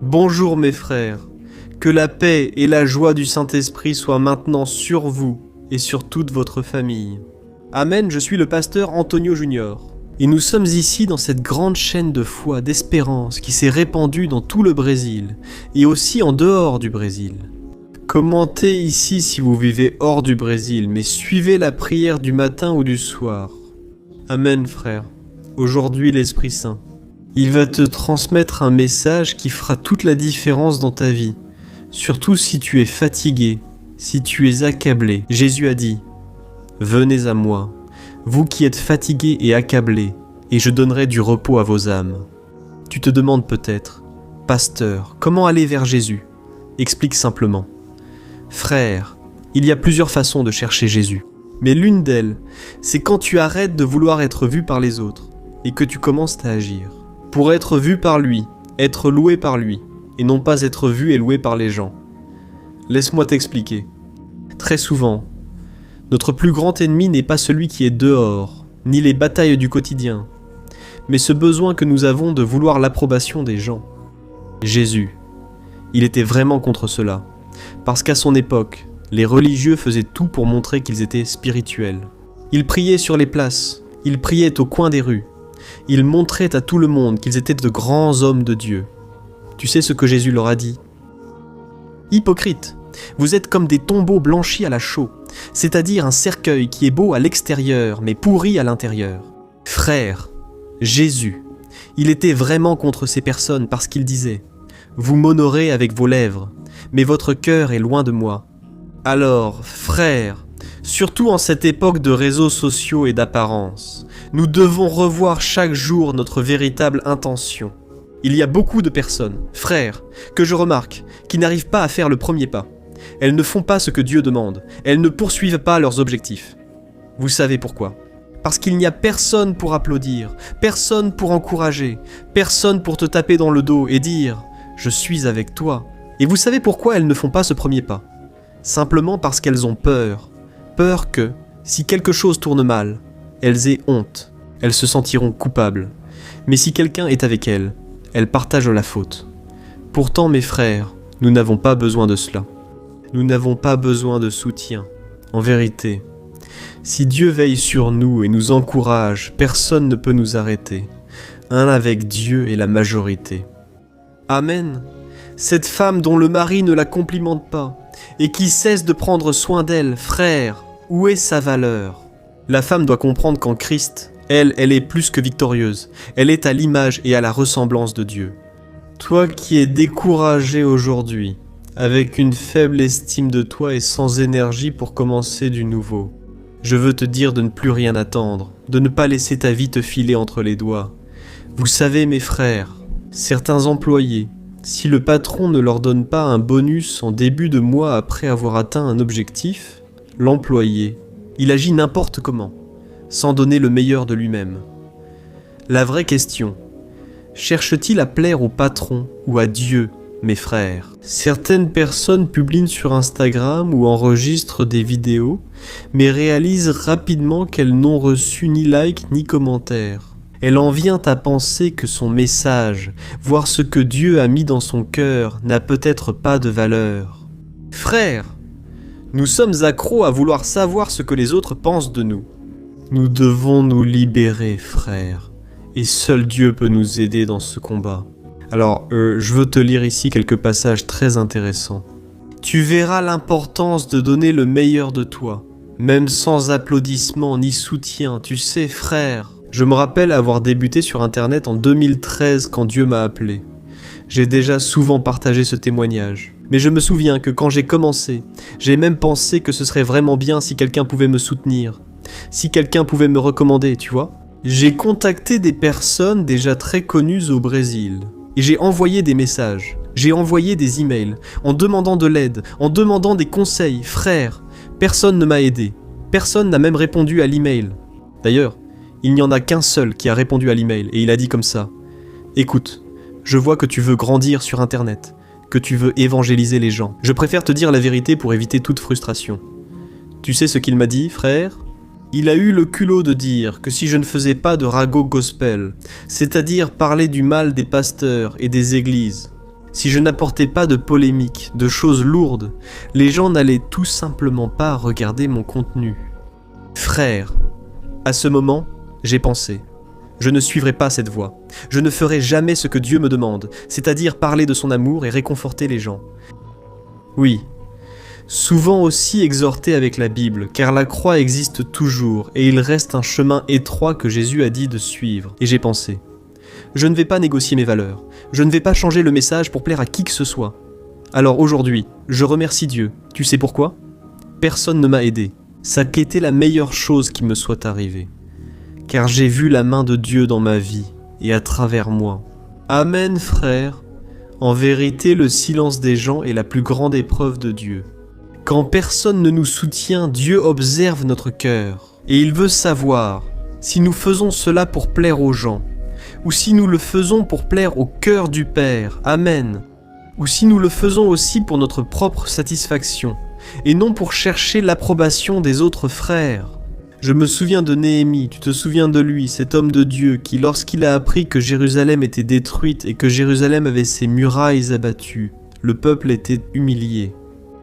Bonjour mes frères, que la paix et la joie du Saint-Esprit soient maintenant sur vous et sur toute votre famille. Amen, je suis le pasteur Antonio Junior. Et nous sommes ici dans cette grande chaîne de foi, d'espérance qui s'est répandue dans tout le Brésil et aussi en dehors du Brésil. Commentez ici si vous vivez hors du Brésil, mais suivez la prière du matin ou du soir. Amen frère, aujourd'hui l'Esprit Saint. Il va te transmettre un message qui fera toute la différence dans ta vie, surtout si tu es fatigué, si tu es accablé. Jésus a dit « Venez à moi, vous qui êtes fatigués et accablés, et je donnerai du repos à vos âmes. » Tu te demandes peut-être « Pasteur, comment aller vers Jésus ?» Explique simplement. Frère, il y a plusieurs façons de chercher Jésus, mais l'une d'elles, c'est quand tu arrêtes de vouloir être vu par les autres et que tu commences à agir. Pour être vu par lui, être loué par lui, et non pas être vu et loué par les gens. Laisse-moi t'expliquer. Très souvent, notre plus grand ennemi n'est pas celui qui est dehors, ni les batailles du quotidien, mais ce besoin que nous avons de vouloir l'approbation des gens. Jésus, il était vraiment contre cela, parce qu'à son époque, les religieux faisaient tout pour montrer qu'ils étaient spirituels. Ils priaient sur les places, ils priaient au coin des rues, ils montraient à tout le monde qu'ils étaient de grands hommes de Dieu. Tu sais ce que Jésus leur a dit ? Hypocrites, vous êtes comme des tombeaux blanchis à la chaux, c'est-à-dire un cercueil qui est beau à l'extérieur mais pourri à l'intérieur. Frère, Jésus, il était vraiment contre ces personnes parce qu'il disait « Vous m'honorez avec vos lèvres, mais votre cœur est loin de moi. » Alors, frère, surtout en cette époque de réseaux sociaux et d'apparence, nous devons revoir chaque jour notre véritable intention. Il y a beaucoup de personnes, frères, que je remarque, qui n'arrivent pas à faire le premier pas. Elles ne font pas ce que Dieu demande, elles ne poursuivent pas leurs objectifs. Vous savez pourquoi ? Parce qu'il n'y a personne pour applaudir, personne pour encourager, personne pour te taper dans le dos et dire « Je suis avec toi ». Et vous savez pourquoi elles ne font pas ce premier pas ? Simplement parce qu'elles ont peur. Peur que, si quelque chose tourne mal, elles aient honte, elles se sentiront coupables. Mais si quelqu'un est avec elles, elles partagent la faute. Pourtant, mes frères, nous n'avons pas besoin de cela. Nous n'avons pas besoin de soutien. En vérité, si Dieu veille sur nous et nous encourage, personne ne peut nous arrêter. Un avec Dieu est la majorité. Amen. Cette femme dont le mari ne la complimente pas et qui cesse de prendre soin d'elle, frère, où est sa valeur ? La femme doit comprendre qu'en Christ, elle est plus que victorieuse. Elle est à l'image et à la ressemblance de Dieu. Toi qui es découragé aujourd'hui, avec une faible estime de toi et sans énergie pour commencer du nouveau, je veux te dire de ne plus rien attendre, de ne pas laisser ta vie te filer entre les doigts. Vous savez mes frères, certains employés, si le patron ne leur donne pas un bonus en début de mois après avoir atteint un objectif, l'employé, il agit n'importe comment, sans donner le meilleur de lui-même. La vraie question, cherche-t-il à plaire au patron ou à Dieu, mes frères ? Certaines personnes publient sur Instagram ou enregistrent des vidéos, mais réalisent rapidement qu'elles n'ont reçu ni like ni commentaire. Elle en vient à penser que son message, voire ce que Dieu a mis dans son cœur, n'a peut-être pas de valeur. Frères, nous sommes accros à vouloir savoir ce que les autres pensent de nous. Nous devons nous libérer, frères, et seul Dieu peut nous aider dans ce combat. Alors, je veux te lire ici quelques passages très intéressants. Tu verras l'importance de donner le meilleur de toi, même sans applaudissements ni soutien, tu sais, frère. Je me rappelle avoir débuté sur Internet en 2013 quand Dieu m'a appelé. J'ai déjà souvent partagé ce témoignage. Mais je me souviens que quand j'ai commencé, j'ai même pensé que ce serait vraiment bien si quelqu'un pouvait me soutenir. Si quelqu'un pouvait me recommander, tu vois. J'ai contacté des personnes déjà très connues au Brésil. Et j'ai envoyé des messages. J'ai envoyé des emails. En demandant de l'aide, en demandant des conseils. Frère, personne ne m'a aidé. Personne n'a même répondu à l'email. D'ailleurs, il n'y en a qu'un seul qui a répondu à l'email et il a dit comme ça « Écoute, je vois que tu veux grandir sur Internet, que tu veux évangéliser les gens. Je préfère te dire la vérité pour éviter toute frustration. » Tu sais ce qu'il m'a dit, frère ? Il a eu le culot de dire que si je ne faisais pas de ragot gospel, c'est-à-dire parler du mal des pasteurs et des églises, Si je n'apportais pas de polémique, de choses lourdes, les gens n'allaient tout simplement pas regarder mon contenu. Frère, à ce moment, j'ai pensé, je ne suivrai pas cette voie. Je ne ferai jamais ce que Dieu me demande, c'est-à-dire parler de son amour et réconforter les gens. Oui, souvent aussi exhorté avec la Bible, car la croix existe toujours et il reste un chemin étroit que Jésus a dit de suivre. Et j'ai pensé, je ne vais pas négocier mes valeurs, je ne vais pas changer le message pour plaire à qui que ce soit. Alors aujourd'hui, je remercie Dieu. Tu sais pourquoi ? Personne ne m'a aidé. Ça a été la meilleure chose qui me soit arrivée. Car j'ai vu la main de Dieu dans ma vie et à travers moi. Amen, frère. En vérité, le silence des gens est la plus grande épreuve de Dieu. Quand personne ne nous soutient, Dieu observe notre cœur. Et il veut savoir si nous faisons cela pour plaire aux gens, ou si nous le faisons pour plaire au cœur du Père. Amen. Ou si nous le faisons aussi pour notre propre satisfaction, et non pour chercher l'approbation des autres frères. Je me souviens de Néhémie, tu te souviens de lui, cet homme de Dieu qui, lorsqu'il a appris que Jérusalem était détruite et que Jérusalem avait ses murailles abattues, le peuple était humilié.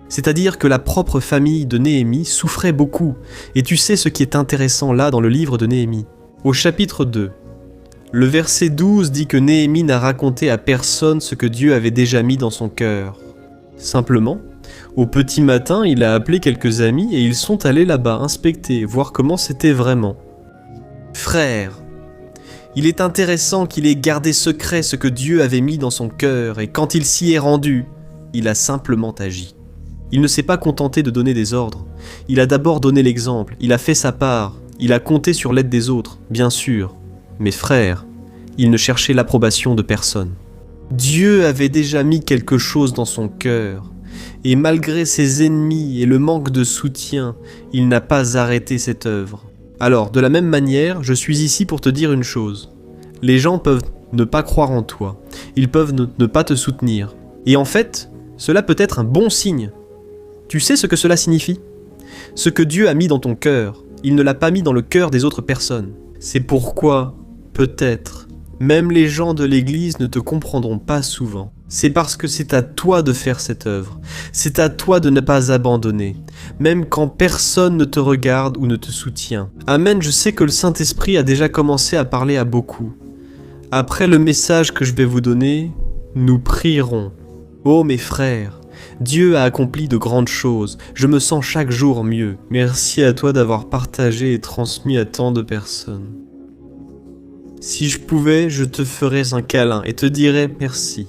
C'est-à-dire que la propre famille de Néhémie souffrait beaucoup, et tu sais ce qui est intéressant là dans le livre de Néhémie. Au chapitre 2, le verset 12 dit que Néhémie n'a raconté à personne ce que Dieu avait déjà mis dans son cœur. Simplement, au petit matin, il a appelé quelques amis et ils sont allés là-bas inspecter, voir comment c'était vraiment. Frère, il est intéressant qu'il ait gardé secret ce que Dieu avait mis dans son cœur et quand il s'y est rendu, il a simplement agi. Il ne s'est pas contenté de donner des ordres. Il a d'abord donné l'exemple, il a fait sa part, il a compté sur l'aide des autres, bien sûr. Mais frère, il ne cherchait l'approbation de personne. Dieu avait déjà mis quelque chose dans son cœur. Et malgré ses ennemis et le manque de soutien, il n'a pas arrêté cette œuvre. Alors, de la même manière, je suis ici pour te dire une chose. Les gens peuvent ne pas croire en toi. Ils peuvent ne pas te soutenir. Et en fait, cela peut être un bon signe. Tu sais ce que cela signifie ? Ce que Dieu a mis dans ton cœur, il ne l'a pas mis dans le cœur des autres personnes. C'est pourquoi, peut-être, même les gens de l'Église ne te comprendront pas souvent. C'est parce que c'est à toi de faire cette œuvre. C'est à toi de ne pas abandonner, même quand personne ne te regarde ou ne te soutient. Amen, je sais que le Saint-Esprit a déjà commencé à parler à beaucoup. Après le message que je vais vous donner, nous prierons. Oh mes frères, Dieu a accompli de grandes choses. Je me sens chaque jour mieux. Merci à toi d'avoir partagé et transmis à tant de personnes. Si je pouvais, je te ferais un câlin et te dirais merci.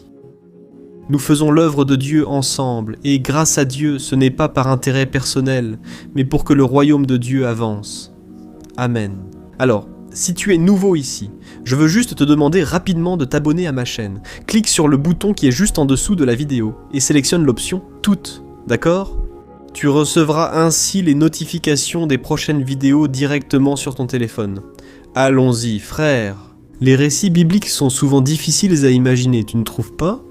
Nous faisons l'œuvre de Dieu ensemble, et grâce à Dieu, ce n'est pas par intérêt personnel, mais pour que le royaume de Dieu avance. Amen. Alors, si tu es nouveau ici, je veux juste te demander rapidement de t'abonner à ma chaîne. Clique sur le bouton qui est juste en dessous de la vidéo, et sélectionne l'option « Toutes », d'accord ? Tu recevras ainsi les notifications des prochaines vidéos directement sur ton téléphone. Allons-y, frère. Les récits bibliques sont souvent difficiles à imaginer, tu ne trouves pas ?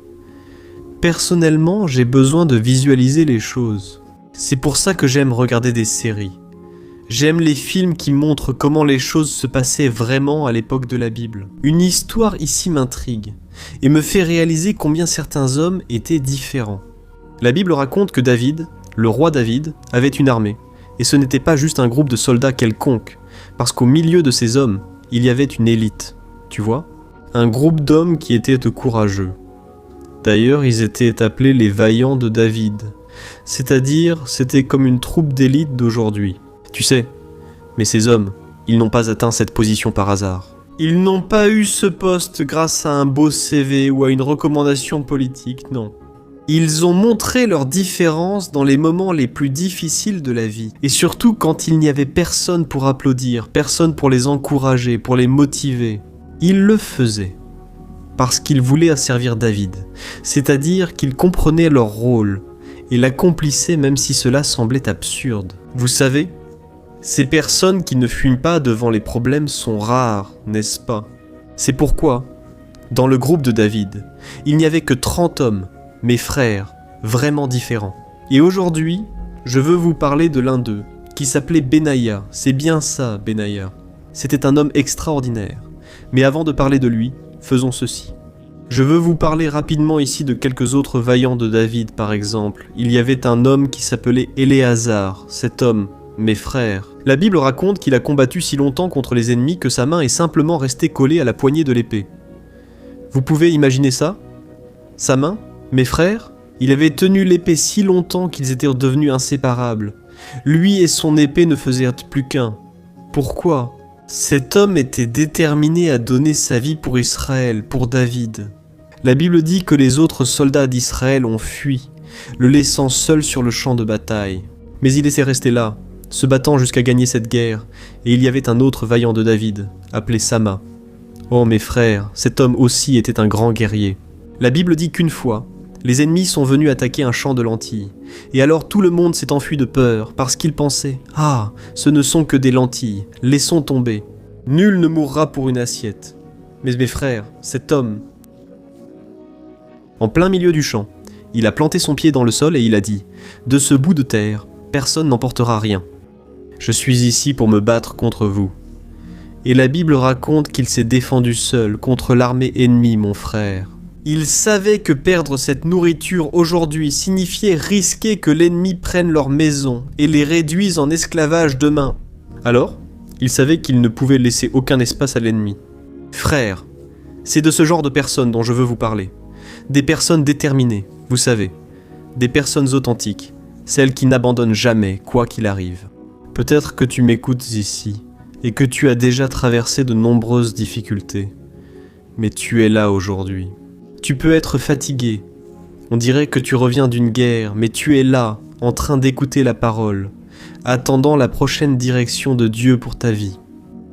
Personnellement, j'ai besoin de visualiser les choses. C'est pour ça que j'aime regarder des séries. J'aime les films qui montrent comment les choses se passaient vraiment à l'époque de la Bible. Une histoire ici m'intrigue et me fait réaliser combien certains hommes étaient différents. La Bible raconte que David, le roi David, avait une armée. Et ce n'était pas juste un groupe de soldats quelconque, parce qu'au milieu de ces hommes, il y avait une élite, tu vois ? Un groupe d'hommes qui étaient courageux. D'ailleurs, ils étaient appelés les vaillants de David. C'est-à-dire, c'était comme une troupe d'élite d'aujourd'hui. Tu sais, mais ces hommes, ils n'ont pas atteint cette position par hasard. Ils n'ont pas eu ce poste grâce à un beau CV ou à une recommandation politique, non. Ils ont montré leur différence dans les moments les plus difficiles de la vie. Et surtout quand il n'y avait personne pour applaudir, personne pour les encourager, pour les motiver. Ils le faisaient. Parce qu'ils voulaient asservir David, c'est-à-dire qu'ils comprenaient leur rôle et l'accomplissaient même si cela semblait absurde. Vous savez, ces personnes qui ne fuient pas devant les problèmes sont rares, n'est-ce pas ? C'est pourquoi, dans le groupe de David, il n'y avait que 30 hommes, mes frères, vraiment différents. Et aujourd'hui, je veux vous parler de l'un d'eux, qui s'appelait Benaïa. C'est bien ça, Benaïa. C'était un homme extraordinaire. Mais avant de parler de lui, faisons ceci. Je veux vous parler rapidement ici de quelques autres vaillants de David, par exemple. Il y avait un homme qui s'appelait Éléazar. Cet homme, mes frères. La Bible raconte qu'il a combattu si longtemps contre les ennemis que sa main est simplement restée collée à la poignée de l'épée. Vous pouvez imaginer ça? Sa main? Mes frères? Il avait tenu l'épée si longtemps qu'ils étaient devenus inséparables. Lui et son épée ne faisaient plus qu'un. Pourquoi? Cet homme était déterminé à donner sa vie pour Israël, pour David. La Bible dit que les autres soldats d'Israël ont fui, le laissant seul sur le champ de bataille. Mais il était resté là, se battant jusqu'à gagner cette guerre, et il y avait un autre vaillant de David, appelé Sama. Oh mes frères, cet homme aussi était un grand guerrier. La Bible dit qu'une fois, les ennemis sont venus attaquer un champ de lentilles, et alors tout le monde s'est enfui de peur, parce qu'ils pensaient « Ah, ce ne sont que des lentilles, laissons tomber. Nul ne mourra pour une assiette. » Mais mes frères, cet homme, en plein milieu du champ, il a planté son pied dans le sol et il a dit « De ce bout de terre, personne n'emportera rien. Je suis ici pour me battre contre vous. » Et la Bible raconte qu'il s'est défendu seul contre l'armée ennemie, mon frère. Il savait que perdre cette nourriture aujourd'hui signifiait risquer que l'ennemi prenne leur maison et les réduise en esclavage demain. Alors, il savait qu'il ne pouvait laisser aucun espace à l'ennemi. Frère, c'est de ce genre de personnes dont je veux vous parler. Des personnes déterminées, vous savez. Des personnes authentiques, celles qui n'abandonnent jamais, quoi qu'il arrive. Peut-être que tu m'écoutes ici, et que tu as déjà traversé de nombreuses difficultés. Mais tu es là aujourd'hui. Tu peux être fatigué. On dirait que tu reviens d'une guerre, mais tu es là, en train d'écouter la parole, attendant la prochaine direction de Dieu pour ta vie.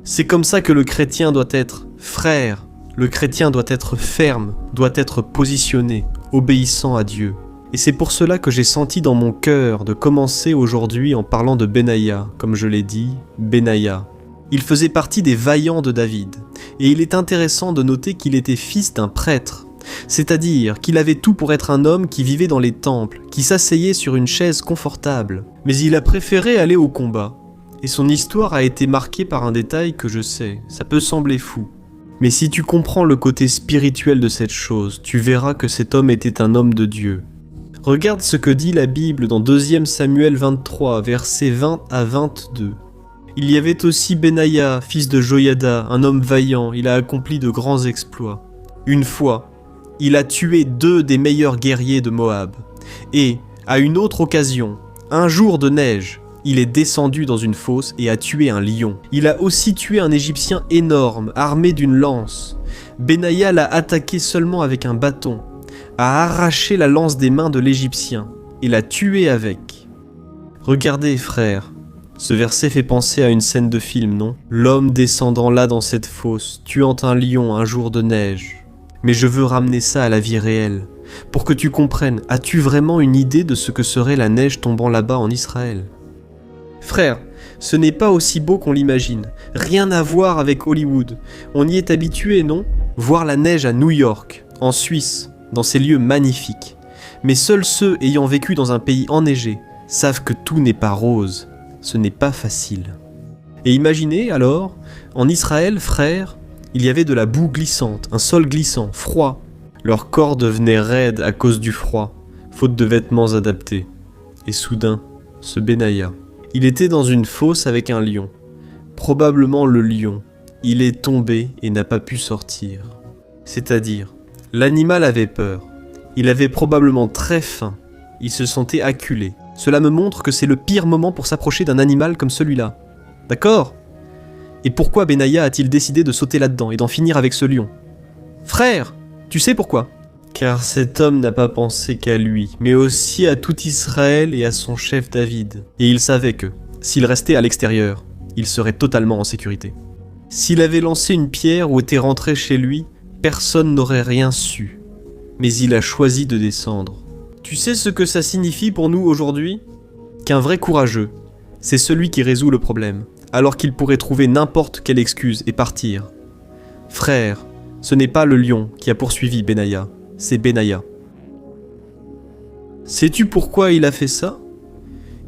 C'est comme ça que le chrétien doit être, frère. Le chrétien doit être ferme, doit être positionné, obéissant à Dieu. Et c'est pour cela que j'ai senti dans mon cœur de commencer aujourd'hui en parlant de Benaïa, comme je l'ai dit, Benaïa. Il faisait partie des vaillants de David, et il est intéressant de noter qu'il était fils d'un prêtre. C'est-à-dire qu'il avait tout pour être un homme qui vivait dans les temples, qui s'asseyait sur une chaise confortable. Mais il a préféré aller au combat. Et son histoire a été marquée par un détail que je sais, ça peut sembler fou. Mais si tu comprends le côté spirituel de cette chose, tu verras que cet homme était un homme de Dieu. Regarde ce que dit la Bible dans 2 Samuel 23, versets 20 à 22. Il y avait aussi Benaïa, fils de Joiada, un homme vaillant, il a accompli de grands exploits. Une fois, il a tué 2 des meilleurs guerriers de Moab. Et, à une autre occasion, un jour de neige, il est descendu dans une fosse et a tué un lion. Il a aussi tué un Égyptien énorme, armé d'une lance. Benaïa l'a attaqué seulement avec un bâton, a arraché la lance des mains de l'Égyptien et l'a tué avec. Regardez, frère, ce verset fait penser à une scène de film, non? L'homme descendant là dans cette fosse, tuant un lion un jour de neige. Mais je veux ramener ça à la vie réelle. Pour que tu comprennes, as-tu vraiment une idée de ce que serait la neige tombant là-bas en Israël? Frère, ce n'est pas aussi beau qu'on l'imagine. Rien à voir avec Hollywood. On y est habitué, non? Voir la neige à New York, en Suisse, dans ces lieux magnifiques. Mais seuls ceux ayant vécu dans un pays enneigé savent que tout n'est pas rose. Ce n'est pas facile. Et imaginez alors, en Israël, frère, il y avait de la boue glissante, un sol glissant, froid. Leur corps devenait raide à cause du froid, faute de vêtements adaptés. Et soudain, ce Benaïa. Il était dans une fosse avec un lion. Probablement le lion. Il est tombé et n'a pas pu sortir. C'est-à-dire, l'animal avait peur. Il avait probablement très faim. Il se sentait acculé. Cela me montre que c'est le pire moment pour s'approcher d'un animal comme celui-là. D'accord ? Et pourquoi Benaïa a-t-il décidé de sauter là-dedans et d'en finir avec ce lion? Frère, tu sais pourquoi? Car cet homme n'a pas pensé qu'à lui, mais aussi à tout Israël et à son chef David. Et il savait que, s'il restait à l'extérieur, il serait totalement en sécurité. S'il avait lancé une pierre ou était rentré chez lui, personne n'aurait rien su. Mais il a choisi de descendre. Tu sais ce que ça signifie pour nous aujourd'hui? Qu'un vrai courageux, c'est celui qui résout le problème, alors qu'il pourrait trouver n'importe quelle excuse et partir. Frère, ce n'est pas le lion qui a poursuivi Benaïa, c'est Benaïa. Sais-tu pourquoi il a fait ça?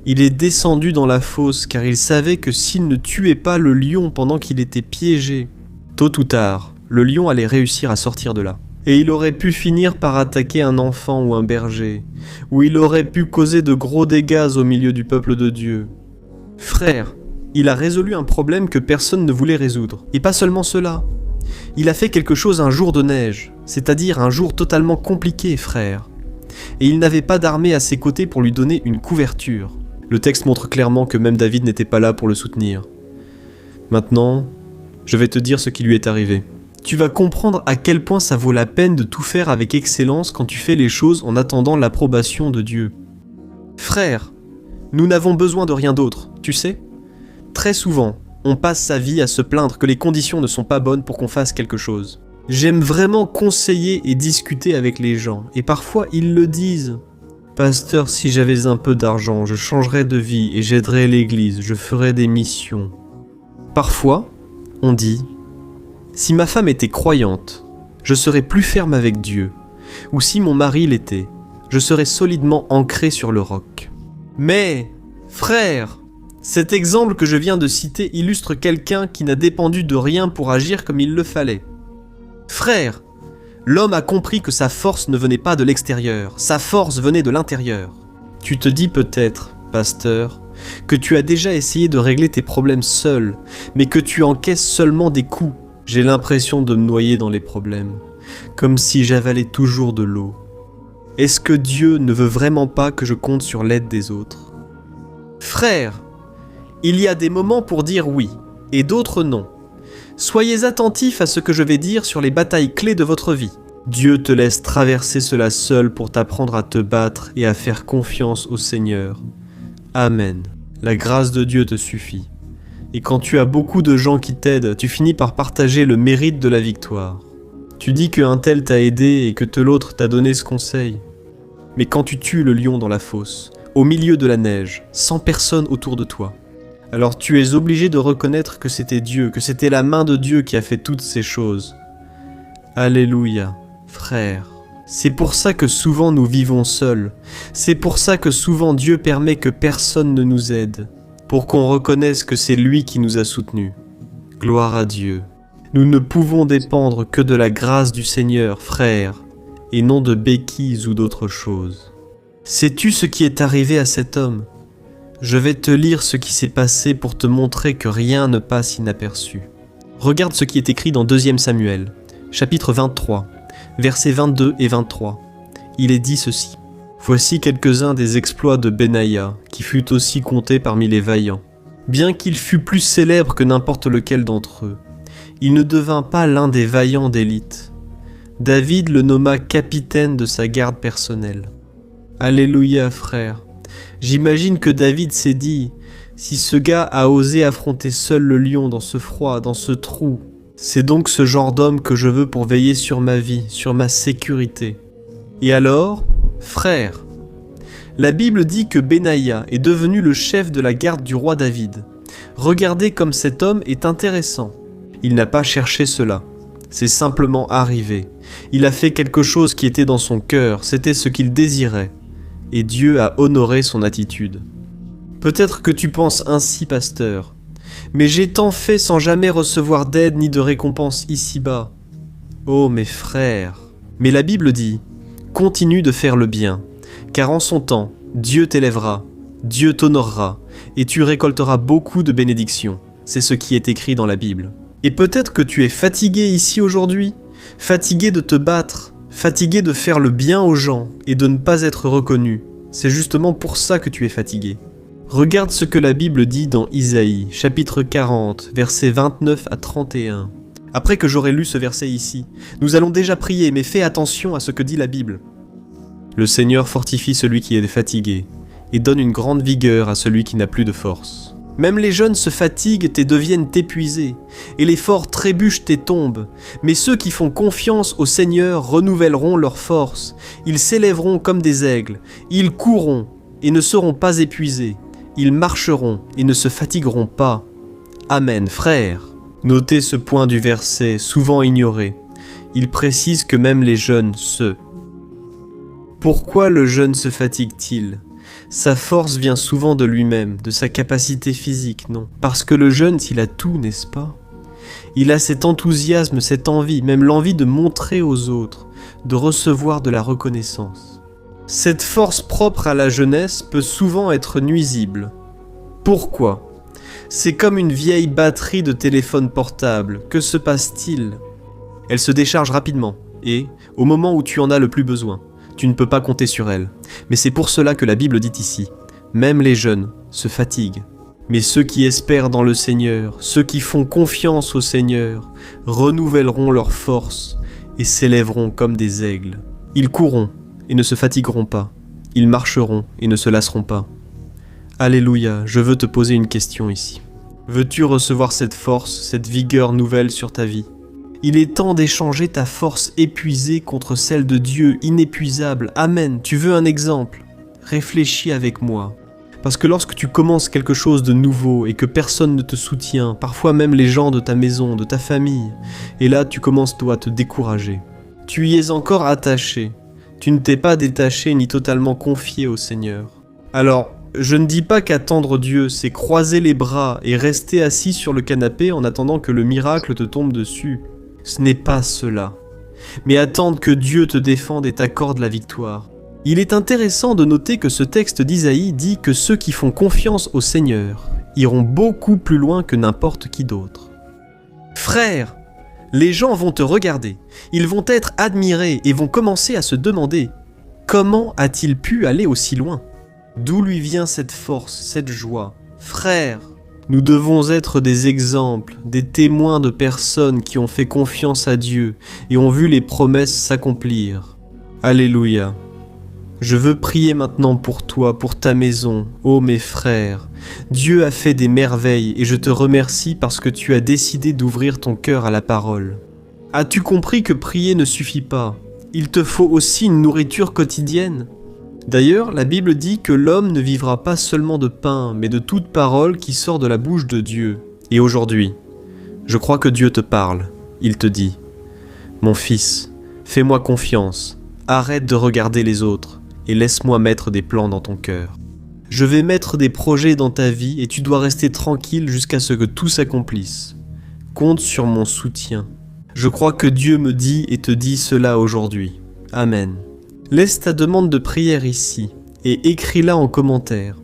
Il est descendu dans la fosse car il savait que s'il ne tuait pas le lion pendant qu'il était piégé, tôt ou tard, le lion allait réussir à sortir de là. Et il aurait pu finir par attaquer un enfant ou un berger, ou il aurait pu causer de gros dégâts au milieu du peuple de Dieu. Frère, il a résolu un problème que personne ne voulait résoudre. Et pas seulement cela. Il a fait quelque chose un jour de neige, c'est-à-dire un jour totalement compliqué, frère. Et il n'avait pas d'armée à ses côtés pour lui donner une couverture. Le texte montre clairement que même David n'était pas là pour le soutenir. Maintenant, je vais te dire ce qui lui est arrivé. Tu vas comprendre à quel point ça vaut la peine de tout faire avec excellence quand tu fais les choses en attendant l'approbation de Dieu. Frère, nous n'avons besoin de rien d'autre, tu sais ? Très souvent, on passe sa vie à se plaindre que les conditions ne sont pas bonnes pour qu'on fasse quelque chose. J'aime vraiment conseiller et discuter avec les gens, et parfois ils le disent. Pasteur, si j'avais un peu d'argent, je changerais de vie et j'aiderais l'église, je ferais des missions. Parfois, on dit, si ma femme était croyante, je serais plus ferme avec Dieu, ou si mon mari l'était, je serais solidement ancré sur le roc. Mais, frère, cet exemple que je viens de citer illustre quelqu'un qui n'a dépendu de rien pour agir comme il le fallait. Frère, l'homme a compris que sa force ne venait pas de l'extérieur, sa force venait de l'intérieur. Tu te dis peut-être, pasteur, que tu as déjà essayé de régler tes problèmes seul, mais que tu encaisses seulement des coups. J'ai l'impression de me noyer dans les problèmes, comme si j'avalais toujours de l'eau. Est-ce que Dieu ne veut vraiment pas que je compte sur l'aide des autres ? Frère, il y a des moments pour dire oui, et d'autres non. Soyez attentifs à ce que je vais dire sur les batailles clés de votre vie. Dieu te laisse traverser cela seul pour t'apprendre à te battre et à faire confiance au Seigneur. Amen. La grâce de Dieu te suffit. Et quand tu as beaucoup de gens qui t'aident, tu finis par partager le mérite de la victoire. Tu dis qu'un tel t'a aidé et que l'autre t'a donné ce conseil. Mais quand tu tues le lion dans la fosse, au milieu de la neige, sans personne autour de toi, alors tu es obligé de reconnaître que c'était Dieu, que c'était la main de Dieu qui a fait toutes ces choses. Alléluia, frère. C'est pour ça que souvent nous vivons seuls. C'est pour ça que souvent Dieu permet que personne ne nous aide, pour qu'on reconnaisse que c'est lui qui nous a soutenus. Gloire à Dieu. Nous ne pouvons dépendre que de la grâce du Seigneur, frère, et non de béquilles ou d'autres choses. Sais-tu ce qui est arrivé à cet homme ? Je vais te lire ce qui s'est passé pour te montrer que rien ne passe inaperçu. Regarde ce qui est écrit dans 2 Samuel, chapitre 23, versets 22 et 23. Il est dit ceci. Voici quelques-uns des exploits de Benaïa, qui fut aussi compté parmi les vaillants. Bien qu'il fût plus célèbre que n'importe lequel d'entre eux, il ne devint pas l'un des vaillants d'élite. David le nomma capitaine de sa garde personnelle. Alléluia, frère. J'imagine que David s'est dit, si ce gars a osé affronter seul le lion dans ce froid, dans ce trou, c'est donc ce genre d'homme que je veux pour veiller sur ma vie, sur ma sécurité. Et alors, frère, la Bible dit que Benaïa est devenu le chef de la garde du roi David. Regardez comme cet homme est intéressant. Il n'a pas cherché cela, c'est simplement arrivé. Il a fait quelque chose qui était dans son cœur, c'était ce qu'il désirait. Et Dieu a honoré son attitude. Peut-être que tu penses ainsi, pasteur, mais j'ai tant fait sans jamais recevoir d'aide ni de récompense ici-bas. Oh mes frères, mais la Bible dit, continue de faire le bien, car en son temps, Dieu t'élèvera, Dieu t'honorera, et tu récolteras beaucoup de bénédictions. C'est ce qui est écrit dans la Bible. Et peut-être que tu es fatigué ici aujourd'hui, fatigué de te battre, fatigué de faire le bien aux gens et de ne pas être reconnu. C'est justement pour ça que tu es fatigué. Regarde ce que la Bible dit dans Isaïe, chapitre 40, versets 29 à 31. Après que j'aurai lu ce verset ici, nous allons déjà prier, mais fais attention à ce que dit la Bible. Le Seigneur fortifie celui qui est fatigué et donne une grande vigueur à celui qui n'a plus de force. Même les jeunes se fatiguent et deviennent épuisés, et les forts trébuchent et tombent. Mais ceux qui font confiance au Seigneur renouvelleront leur force. Ils s'élèveront comme des aigles. Ils courront et ne seront pas épuisés. Ils marcheront et ne se fatigueront pas. Amen, frères. Notez ce point du verset, souvent ignoré. Il précise que même les jeunes se. Pourquoi le jeune se fatigue-t-il ? Sa force vient souvent de lui-même, de sa capacité physique, non. Parce que le jeune, il a tout, n'est-ce pas ? Il a cet enthousiasme, cette envie, même l'envie de montrer aux autres, de recevoir de la reconnaissance. Cette force propre à la jeunesse peut souvent être nuisible. Pourquoi ? C'est comme une vieille batterie de téléphone portable. Que se passe-t-il ? Elle se décharge rapidement et, au moment où tu en as le plus besoin, tu ne peux pas compter sur elle. Mais c'est pour cela que la Bible dit ici, même les jeunes se fatiguent. Mais ceux qui espèrent dans le Seigneur, ceux qui font confiance au Seigneur, renouvelleront leurs forces et s'élèveront comme des aigles. Ils courront et ne se fatigueront pas. Ils marcheront et ne se lasseront pas. Alléluia, je veux te poser une question ici. Veux-tu recevoir cette force, cette vigueur nouvelle sur ta vie ? Il est temps d'échanger ta force épuisée contre celle de Dieu inépuisable. Amen. Tu veux un exemple ? Réfléchis avec moi. Parce que lorsque tu commences quelque chose de nouveau et que personne ne te soutient, parfois même les gens de ta maison, de ta famille, et là tu commences toi à te décourager. Tu y es encore attaché. Tu ne t'es pas détaché ni totalement confié au Seigneur. Alors, je ne dis pas qu'attendre Dieu, c'est croiser les bras et rester assis sur le canapé en attendant que le miracle te tombe dessus. Ce n'est pas cela. Mais attendre que Dieu te défende et t'accorde la victoire. Il est intéressant de noter que ce texte d'Isaïe dit que ceux qui font confiance au Seigneur iront beaucoup plus loin que n'importe qui d'autre. Frère, les gens vont te regarder, ils vont être admirés et vont commencer à se demander « Comment a-t-il pu aller aussi loin ?» D'où lui vient cette force, cette joie ? Frère, nous devons être des exemples, des témoins de personnes qui ont fait confiance à Dieu et ont vu les promesses s'accomplir. Alléluia. Je veux prier maintenant pour toi, pour ta maison, ô mes frères. Dieu a fait des merveilles et je te remercie parce que tu as décidé d'ouvrir ton cœur à la parole. As-tu compris que prier ne suffit pas ? Il te faut aussi une nourriture quotidienne. D'ailleurs, la Bible dit que l'homme ne vivra pas seulement de pain, mais de toute parole qui sort de la bouche de Dieu. Et aujourd'hui, je crois que Dieu te parle. Il te dit « Mon fils, fais-moi confiance, arrête de regarder les autres et laisse-moi mettre des plans dans ton cœur. Je vais mettre des projets dans ta vie et tu dois rester tranquille jusqu'à ce que tout s'accomplisse. Compte sur mon soutien. Je crois que Dieu me dit et te dit cela aujourd'hui. Amen. Laisse ta demande de prière ici et écris-la en commentaire.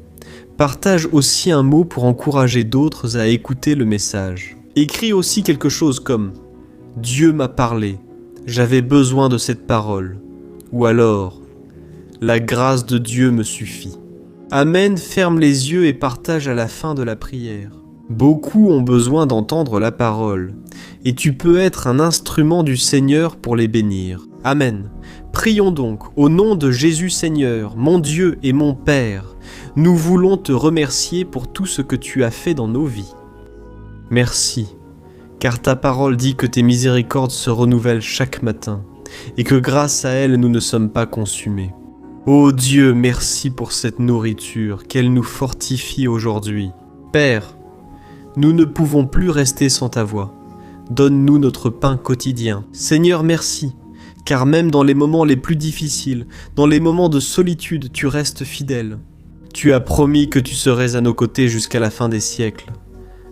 Partage aussi un mot pour encourager d'autres à écouter le message. Écris aussi quelque chose comme « Dieu m'a parlé, j'avais besoin de cette parole » ou alors « La grâce de Dieu me suffit ». Amen, ferme les yeux et partage à la fin de la prière. Beaucoup ont besoin d'entendre la parole et tu peux être un instrument du Seigneur pour les bénir. Amen. Prions donc, au nom de Jésus Seigneur, mon Dieu et mon Père, nous voulons te remercier pour tout ce que tu as fait dans nos vies. Merci, car ta parole dit que tes miséricordes se renouvellent chaque matin, et que grâce à elles nous ne sommes pas consumés. Ô Dieu, merci pour cette nourriture, qu'elle nous fortifie aujourd'hui. Père, nous ne pouvons plus rester sans ta voix. Donne-nous notre pain quotidien. Seigneur, merci. Car même dans les moments les plus difficiles, dans les moments de solitude, tu restes fidèle. Tu as promis que tu serais à nos côtés jusqu'à la fin des siècles.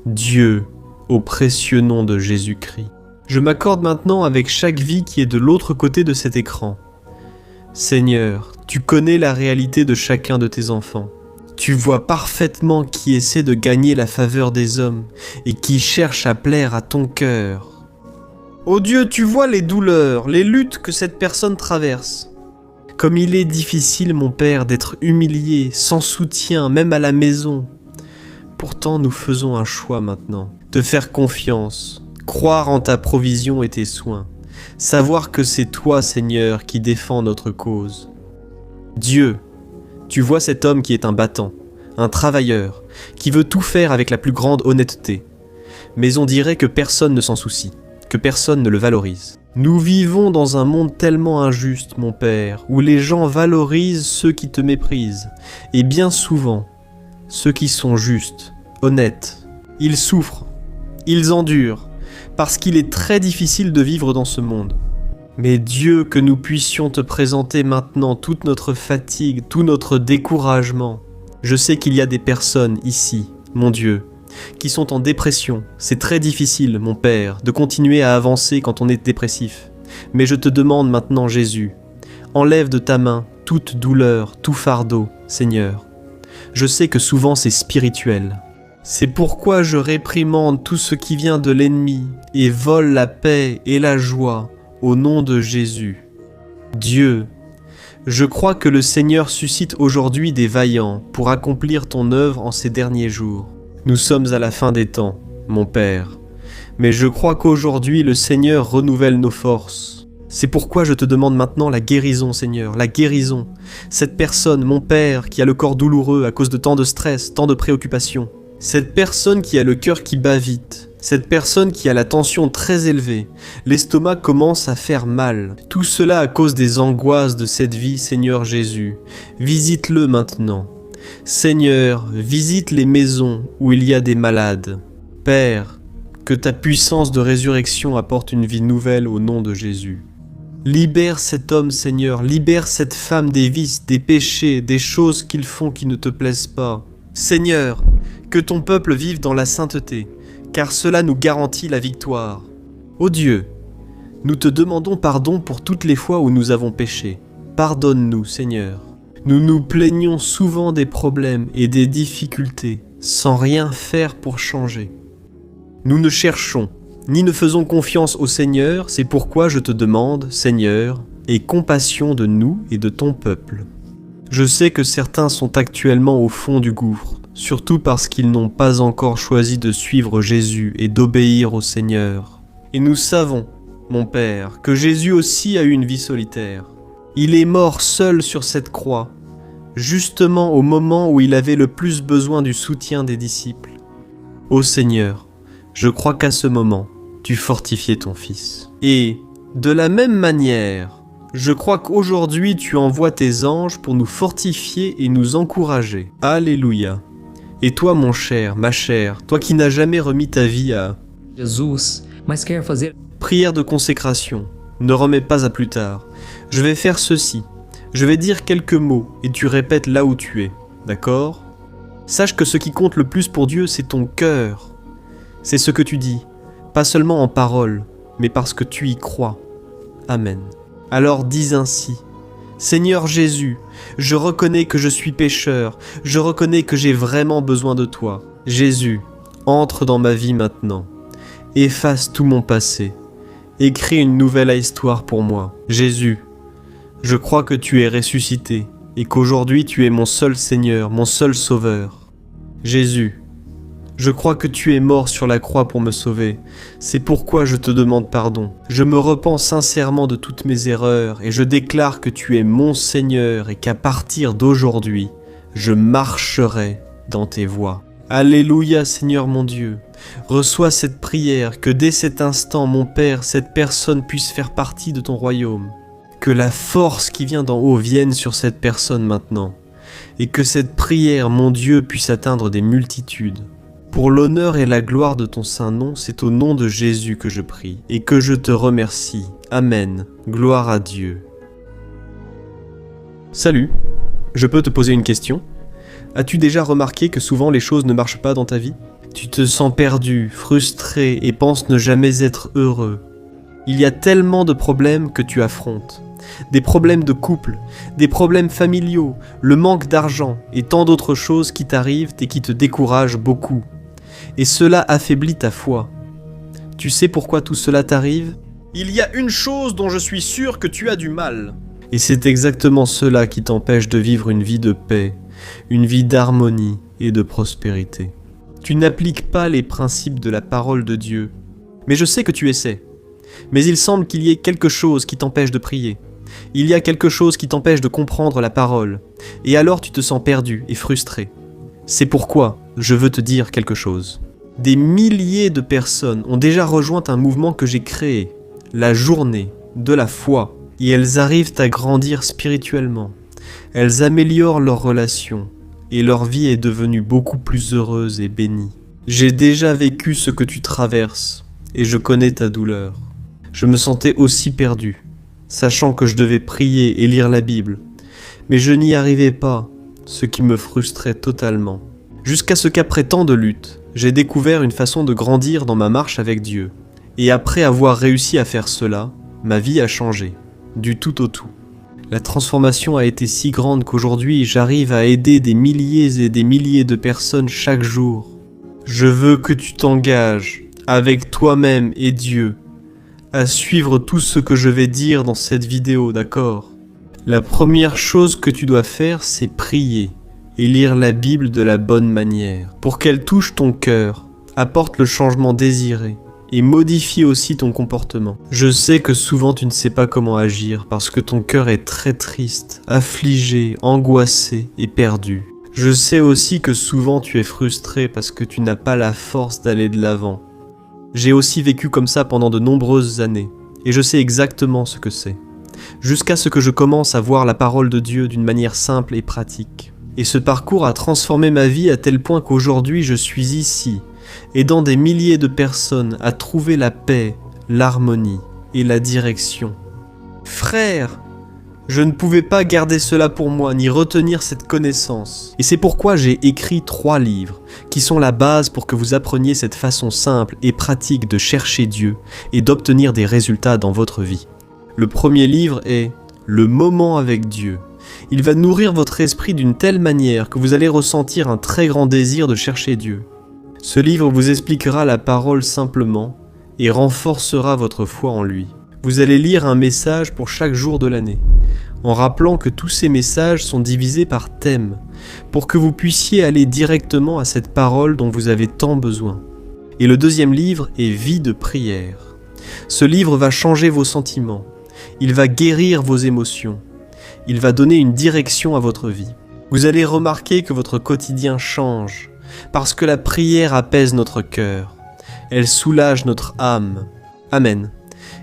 Dieu, au précieux nom de Jésus-Christ. Je m'accorde maintenant avec chaque vie qui est de l'autre côté de cet écran. Seigneur, tu connais la réalité de chacun de tes enfants. Tu vois parfaitement qui essaie de gagner la faveur des hommes et qui cherche à plaire à ton cœur. Ô Dieu, tu vois les douleurs, les luttes que cette personne traverse. Comme il est difficile, mon Père, d'être humilié, sans soutien, même à la maison. Pourtant, nous faisons un choix maintenant. Te faire confiance, croire en ta provision et tes soins. Savoir que c'est toi, Seigneur, qui défends notre cause. Dieu, tu vois cet homme qui est un battant, un travailleur, qui veut tout faire avec la plus grande honnêteté. Mais on dirait que personne ne s'en soucie. Que personne ne le valorise. Nous vivons dans un monde tellement injuste, mon Père, où les gens valorisent ceux qui te méprisent, et bien souvent, ceux qui sont justes, honnêtes. Ils souffrent, ils endurent, parce qu'il est très difficile de vivre dans ce monde. Mais Dieu, que nous puissions te présenter maintenant toute notre fatigue, tout notre découragement. Je sais qu'il y a des personnes ici, mon Dieu, qui sont en dépression. C'est très difficile, mon Père, de continuer à avancer quand on est dépressif. Mais je te demande maintenant, Jésus, enlève de ta main toute douleur, tout fardeau, Seigneur. Je sais que souvent c'est spirituel. C'est pourquoi je réprimande tout ce qui vient de l'ennemi et vole la paix et la joie au nom de Jésus. Dieu, je crois que le Seigneur suscite aujourd'hui des vaillants pour accomplir ton œuvre en ces derniers jours. Nous sommes à la fin des temps, mon Père, mais je crois qu'aujourd'hui le Seigneur renouvelle nos forces. C'est pourquoi je te demande maintenant la guérison, Seigneur, la guérison. Cette personne, mon Père, qui a le corps douloureux à cause de tant de stress, tant de préoccupations. Cette personne qui a le cœur qui bat vite. Cette personne qui a la tension très élevée. L'estomac commence à faire mal. Tout cela à cause des angoisses de cette vie, Seigneur Jésus. Visite-le maintenant. Seigneur, visite les maisons où il y a des malades. Père, que ta puissance de résurrection apporte une vie nouvelle au nom de Jésus. Libère cet homme, Seigneur, libère cette femme des vices, des péchés, des choses qu'ils font qui ne te plaisent pas. Seigneur, que ton peuple vive dans la sainteté, car cela nous garantit la victoire. Ô Dieu, nous te demandons pardon pour toutes les fois où nous avons péché. Pardonne-nous, Seigneur. Nous nous plaignons souvent des problèmes et des difficultés, sans rien faire pour changer. Nous ne cherchons, ni ne faisons confiance au Seigneur, c'est pourquoi je te demande, Seigneur, aie compassion de nous et de ton peuple. Je sais que certains sont actuellement au fond du gouffre, surtout parce qu'ils n'ont pas encore choisi de suivre Jésus et d'obéir au Seigneur. Et nous savons, mon Père, que Jésus aussi a eu une vie solitaire. Il est mort seul sur cette croix, justement au moment où il avait le plus besoin du soutien des disciples. Ô Seigneur, je crois qu'à ce moment, tu fortifiais ton Fils. Et, de la même manière, je crois qu'aujourd'hui tu envoies tes anges pour nous fortifier et nous encourager. Alléluia. Et toi, mon cher, ma chère, toi qui n'as jamais remis ta vie à Jesus, mas quer fazer prière de consécration, ne remets pas à plus tard. Je vais faire ceci. Je vais dire quelques mots et tu répètes là où tu es. D'accord ? Sache que ce qui compte le plus pour Dieu, c'est ton cœur. C'est ce que tu dis, pas seulement en parole, mais parce que tu y crois. Amen. Alors dis ainsi: Seigneur Jésus, je reconnais que je suis pécheur, je reconnais que j'ai vraiment besoin de toi. Jésus, entre dans ma vie maintenant. Efface tout mon passé. Écris une nouvelle histoire pour moi. Jésus, je crois que tu es ressuscité et qu'aujourd'hui tu es mon seul Seigneur, mon seul Sauveur. Jésus, je crois que tu es mort sur la croix pour me sauver. C'est pourquoi je te demande pardon. Je me repens sincèrement de toutes mes erreurs et je déclare que tu es mon Seigneur et qu'à partir d'aujourd'hui, je marcherai dans tes voies. Alléluia, Seigneur mon Dieu. Reçois cette prière, que dès cet instant, mon Père, cette personne puisse faire partie de ton royaume. Que la force qui vient d'en haut vienne sur cette personne maintenant. Et que cette prière, mon Dieu, puisse atteindre des multitudes. Pour l'honneur et la gloire de ton saint nom, c'est au nom de Jésus que je prie et que je te remercie. Amen. Gloire à Dieu. Salut, je peux te poser une question ? As-tu déjà remarqué que souvent les choses ne marchent pas dans ta vie ? Tu te sens perdu, frustré et penses ne jamais être heureux. Il y a tellement de problèmes que tu affrontes. Des problèmes de couple, des problèmes familiaux, le manque d'argent et tant d'autres choses qui t'arrivent et qui te découragent beaucoup. Et cela affaiblit ta foi. Tu sais pourquoi tout cela t'arrive ? Il y a une chose dont je suis sûr que tu as du mal. Et c'est exactement cela qui t'empêche de vivre une vie de paix, une vie d'harmonie et de prospérité. Tu n'appliques pas les principes de la parole de Dieu. Mais je sais que tu essaies. Mais il semble qu'il y ait quelque chose qui t'empêche de prier. Il y a quelque chose qui t'empêche de comprendre la parole. Et alors tu te sens perdu et frustré. C'est pourquoi je veux te dire quelque chose. Des milliers de personnes ont déjà rejoint un mouvement que j'ai créé, la journée de la foi. Et elles arrivent à grandir spirituellement. Elles améliorent leurs relations. Et leur vie est devenue beaucoup plus heureuse et bénie. J'ai déjà vécu ce que tu traverses, et je connais ta douleur. Je me sentais aussi perdu, sachant que je devais prier et lire la Bible, mais je n'y arrivais pas, ce qui me frustrait totalement. Jusqu'à ce qu'après tant de luttes, j'ai découvert une façon de grandir dans ma marche avec Dieu. Et après avoir réussi à faire cela, ma vie a changé, du tout au tout. La transformation a été si grande qu'aujourd'hui j'arrive à aider des milliers et des milliers de personnes chaque jour. Je veux que tu t'engages, avec toi-même et Dieu, à suivre tout ce que je vais dire dans cette vidéo, d'accord? La première chose que tu dois faire, c'est prier et lire la Bible de la bonne manière, pour qu'elle touche ton cœur, apporte le changement désiré et modifie aussi ton comportement. Je sais que souvent tu ne sais pas comment agir parce que ton cœur est très triste, affligé, angoissé et perdu. Je sais aussi que souvent tu es frustré parce que tu n'as pas la force d'aller de l'avant. J'ai aussi vécu comme ça pendant de nombreuses années, et je sais exactement ce que c'est. Jusqu'à ce que je commence à voir la parole de Dieu d'une manière simple et pratique. Et ce parcours a transformé ma vie à tel point qu'aujourd'hui je suis ici, aidant des milliers de personnes à trouver la paix, l'harmonie et la direction. Frère, je ne pouvais pas garder cela pour moi, ni retenir cette connaissance. Et c'est pourquoi j'ai écrit 3 livres, qui sont la base pour que vous appreniez cette façon simple et pratique de chercher Dieu et d'obtenir des résultats dans votre vie. Le premier livre est « Le moment avec Dieu ». Il va nourrir votre esprit d'une telle manière que vous allez ressentir un très grand désir de chercher Dieu. Ce livre vous expliquera la parole simplement et renforcera votre foi en lui. Vous allez lire un message pour chaque jour de l'année, en rappelant que tous ces messages sont divisés par thème, pour que vous puissiez aller directement à cette parole dont vous avez tant besoin. Et le deuxième livre est Vie de prière. Ce livre va changer vos sentiments, il va guérir vos émotions, il va donner une direction à votre vie. Vous allez remarquer que votre quotidien change, parce que la prière apaise notre cœur, elle soulage notre âme. Amen.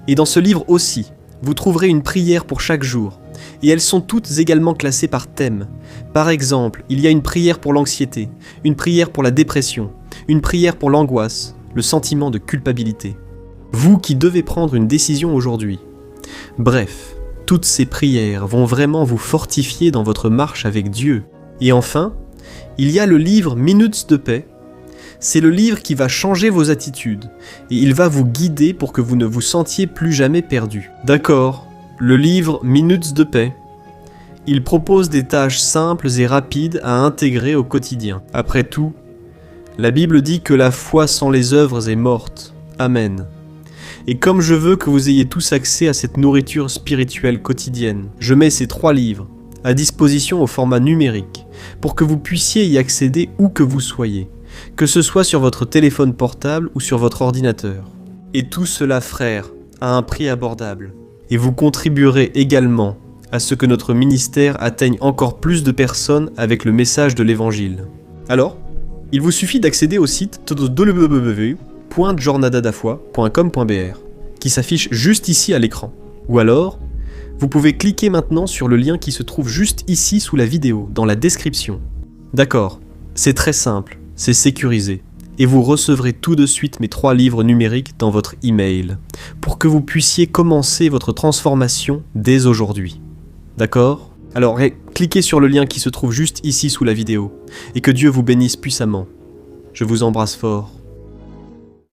Et dans ce livre aussi, vous trouverez une prière pour chaque jour, et elles sont toutes également classées par thème. Par exemple, il y a une prière pour l'anxiété, une prière pour la dépression, une prière pour l'angoisse, le sentiment de culpabilité. Vous qui devez prendre une décision aujourd'hui. Bref, toutes ces prières vont vraiment vous fortifier dans votre marche avec Dieu. Et enfin, il y a le livre Minutes de paix. C'est le livre qui va changer vos attitudes, et il va vous guider pour que vous ne vous sentiez plus jamais perdu. D'accord, le livre Minutes de paix. Il propose des tâches simples et rapides à intégrer au quotidien. Après tout, la Bible dit que la foi sans les œuvres est morte. Amen. Et comme je veux que vous ayez tous accès à cette nourriture spirituelle quotidienne, je mets ces 3 livres à disposition au format numérique, pour que vous puissiez y accéder où que vous soyez, que ce soit sur votre téléphone portable ou sur votre ordinateur. Et tout cela, frère, à un prix abordable. Et vous contribuerez également à ce que notre ministère atteigne encore plus de personnes avec le message de l'Évangile. Alors, il vous suffit d'accéder au site www.jornadadafoi.com.br qui s'affiche juste ici à l'écran. Ou alors, vous pouvez cliquer maintenant sur le lien qui se trouve juste ici sous la vidéo, dans la description. D'accord, c'est très simple, c'est sécurisé, et vous recevrez tout de suite mes 3 livres numériques dans votre email, pour que vous puissiez commencer votre transformation dès aujourd'hui. D'accord ? Alors, cliquez sur le lien qui se trouve juste ici sous la vidéo, et que Dieu vous bénisse puissamment. Je vous embrasse fort.